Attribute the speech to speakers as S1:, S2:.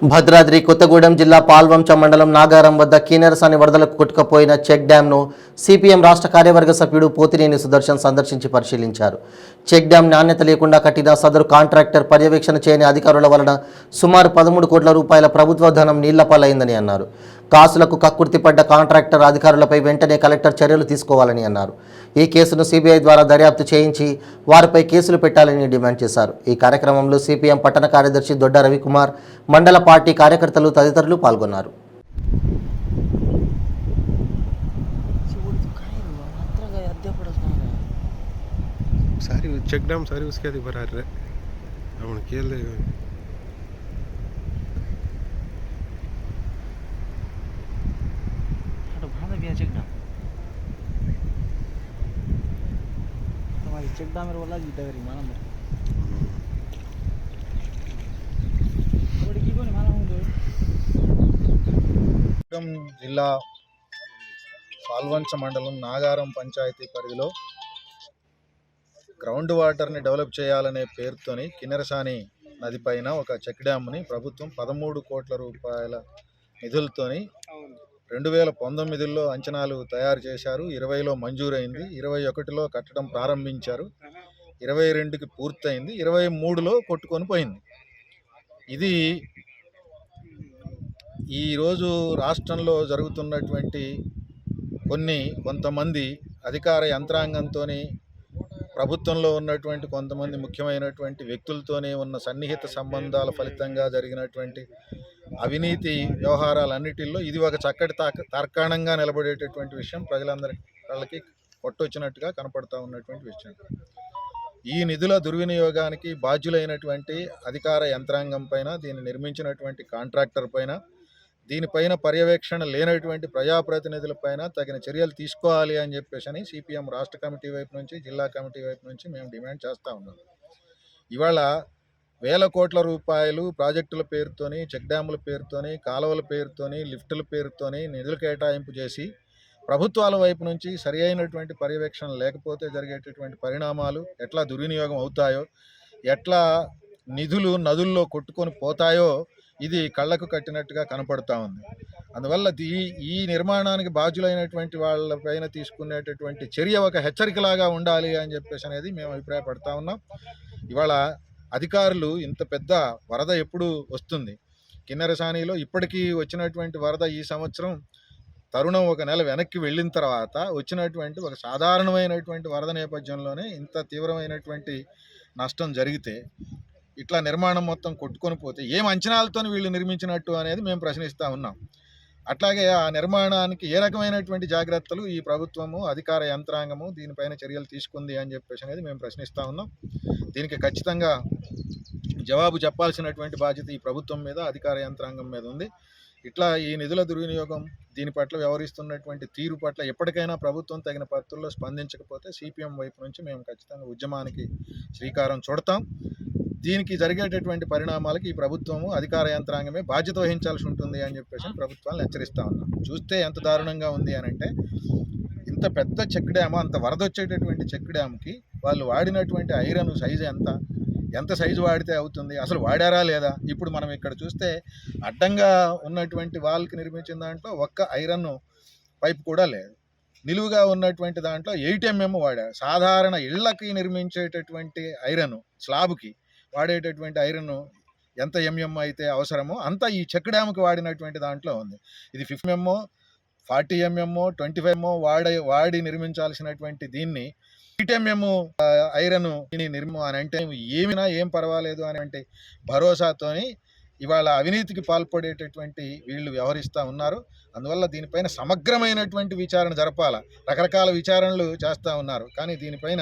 S1: భద్రాద్రి కొత్తగూడెం జిల్లా పాల్వంచ మండలం నాగారం వద్ద కీనరసాని వరదలకు కొట్టుకుపోయిన చెక్ డ్యాంను సిపిఎం రాష్ట్ర కార్యవర్గ సభ్యుడు పోతినేని సుదర్శన్ సందర్శించి పరిశీలించారు. చెక్ డ్యాం నాణ్యత లేకుండా కట్టిన సదరు కాంట్రాక్టర్ పర్యవేక్షణ చేయని అధికారుల వలన సుమారు 13 కోట్ల రూపాయల ప్రభుత్వ ధనం నీళ్లపాలైందని అన్నారు. కాసులకు కక్కుర్తిపడ్డ కాంట్రాక్టర్ అధికారులపై వెంటనే కలెక్టర్ చర్యలు తీసుకోవాలని అన్నారు. ఈ కేసును సిబిఐ ద్వారా దర్యాప్తు చేయించి వారిపై కేసులు పెట్టాలని డిమాండ్ చేశారు. ఈ కార్యక్రమంలో సిపిఎం పట్టణ కార్యదర్శి దొడ్డ రవికుమార్, మండల పార్టీ కార్యకర్తలు తదితరులు పాల్గొన్నారు.
S2: चेक डैम सारी उसके अधिक भरा रहे हम खेल दे
S3: चेक डैम वाला जीता करी माना
S4: జిల్లా పాల్వంచ మండలం నాగారం పంచాయతీ పరిధిలో గ్రౌండ్ వాటర్ని డెవలప్ చేయాలనే పేరుతోని కిన్నెరసాని నది పైన ఒక చెక్ డ్యామ్ని ప్రభుత్వం 13 కోట్ల రూపాయల నిధులతోని 2019లో అంచనాలు తయారు చేశారు. 20లో మంజూరైంది, 21లో కట్టడం ప్రారంభించారు, 22కి పూర్తయింది, 23లో కొట్టుకొని పోయింది. ఇది ఈరోజు రాష్ట్రంలో జరుగుతున్నటువంటి కొంతమంది అధికార యంత్రాంగంతో ప్రభుత్వంలో ఉన్నటువంటి కొంతమంది ముఖ్యమైనటువంటి వ్యక్తులతోనే ఉన్న సన్నిహిత సంబంధాల ఫలితంగా జరిగినటువంటి అవినీతి వ్యవహారాలన్నిటిల్లో ఇది ఒక చక్కటి తర్కాణంగా నిలబడేటటువంటి విషయం, ప్రజలందరికీ కొట్టొచ్చినట్టుగా కనపడతా ఉన్నటువంటి విషయం. ఈ నిధుల దుర్వినియోగానికి బాధ్యులైనటువంటి అధికార యంత్రాంగం పైన, దీన్ని నిర్మించినటువంటి కాంట్రాక్టర్ పైన, దీనిపైన పర్యవేక్షణ లేనటువంటి ప్రజాప్రతినిధులపైన తగిన చర్యలు తీసుకోవాలి అని చెప్పేసి సిపిఎం రాష్ట్ర కమిటీ వైపు నుంచి, జిల్లా కమిటీ వైపు నుంచి మేము డిమాండ్ చేస్తూ ఉన్నాం. ఇవాళ వేల కోట్ల రూపాయలు ప్రాజెక్టుల పేరుతోని, చెక్ డ్యాముల పేరుతోని, కాలువల పేరుతోని, లిఫ్టుల పేరుతోని నిధులు కేటాయింపు చేసి ప్రభుత్వాల వైపు నుంచి సరి అయినటువంటి పర్యవేక్షణ లేకపోతే జరిగేటటువంటి పరిణామాలు ఎట్లా దుర్వినియోగం అవుతాయో, ఎట్లా నిధులు నదుల్లో కొట్టుకొని పోతాయో ఇది కళ్ళకు కట్టినట్టుగా కనపడుతూ ఉంది. అందువల్ల ఈ నిర్మాణానికి బాధ్యులైనటువంటి వాళ్ళపైన తీసుకునేటటువంటి చర్య ఒక హెచ్చరికలాగా ఉండాలి అని చెప్పేసి అనేది మేము అభిప్రాయపడతా ఉన్నాం. ఇవాళ అధికారులు ఇంత పెద్ద వరద ఎప్పుడు వస్తుంది, కిన్నెరసానిలో ఇప్పటికీ వచ్చినటువంటి వరద ఈ సంవత్సరం తరుణం ఒక నెల వెనక్కి వెళ్ళిన తర్వాత వచ్చినటువంటి ఒక సాధారణమైనటువంటి వరద నేపథ్యంలోనే ఇంత తీవ్రమైనటువంటి నష్టం జరిగితే, ఇట్లా నిర్మాణం మొత్తం కొట్టుకొని పోతే ఏం అంచనాలతో వీళ్ళు నిర్మించినట్టు అనేది మేము ప్రశ్నిస్తూ ఉన్నాం. అట్లాగే ఆ నిర్మాణానికి ఏ రకమైనటువంటి జాగ్రత్తలు ఈ ప్రభుత్వము, అధికార యంత్రాంగము దీనిపైన చర్యలు తీసుకుంది అని చెప్పేసి అనేది మేము ప్రశ్నిస్తూ ఉన్నాం. దీనికి ఖచ్చితంగా జవాబు చెప్పాల్సినటువంటి బాధ్యత ఈ ప్రభుత్వం మీద, అధికార యంత్రాంగం మీద ఉంది. ఇట్లా ఈ నిధుల దుర్వినియోగం, దీని పట్ల వ్యవహరిస్తున్నటువంటి తీరు పట్ల ఎప్పటికైనా ప్రభుత్వం తగిన పద్ధతుల్లో స్పందించకపోతే సిపిఎం వైపు నుంచి మేము ఖచ్చితంగా ఉద్యమానికి శ్రీకారం చుడతాం. దీనికి జరిగేటటువంటి పరిణామాలకి ఈ ప్రభుత్వము, అధికార యంత్రాంగమే బాధ్యత వహించాల్సి ఉంటుంది అని చెప్పేసి ప్రభుత్వాలను హెచ్చరిస్తూ ఉన్నాం. చూస్తే ఎంత దారుణంగా ఉంది అని అంటే, ఇంత పెద్ద చెక్ డ్యామ్, అంత వరద వచ్చేటటువంటి చెక్ డ్యామ్కి వాళ్ళు వాడినటువంటి ఐరన్ సైజు ఎంత సైజు వాడితే అవుతుంది, అసలు వాడారా లేదా? ఇప్పుడు మనం ఇక్కడ చూస్తే అడ్డంగా ఉన్నటువంటి వాళ్ళకి నిర్మించిన దాంట్లో ఒక్క ఐరన్ పైప్ కూడా లేదు. నిలువుగా ఉన్నటువంటి దాంట్లో 8mm వాడారు. సాధారణ ఇళ్లకి నిర్మించేటటువంటి ఐరన్, స్లాబ్కి వాడేటటువంటి ఐరన్ ఎంత ఎంఎం అయితే అవసరమో అంత ఈ చెక్ డ్యామ్కి వాడినటువంటి దాంట్లో ఉంది. ఇది 50mm, 40mm, 25mm వాడి నిర్మించాల్సినటువంటి దీన్ని 8mm ఐరన్ అని అంటే ఏం పర్వాలేదు అనేటువంటి భరోసాతోని ఇవాళ అవినీతికి పాల్పడేటటువంటి వీళ్ళు వ్యవహరిస్తూ ఉన్నారు. అందువల్ల దీనిపైన సమగ్రమైనటువంటి విచారణ జరపాల. రకరకాల విచారణలు చేస్తూ ఉన్నారు, కానీ దీనిపైన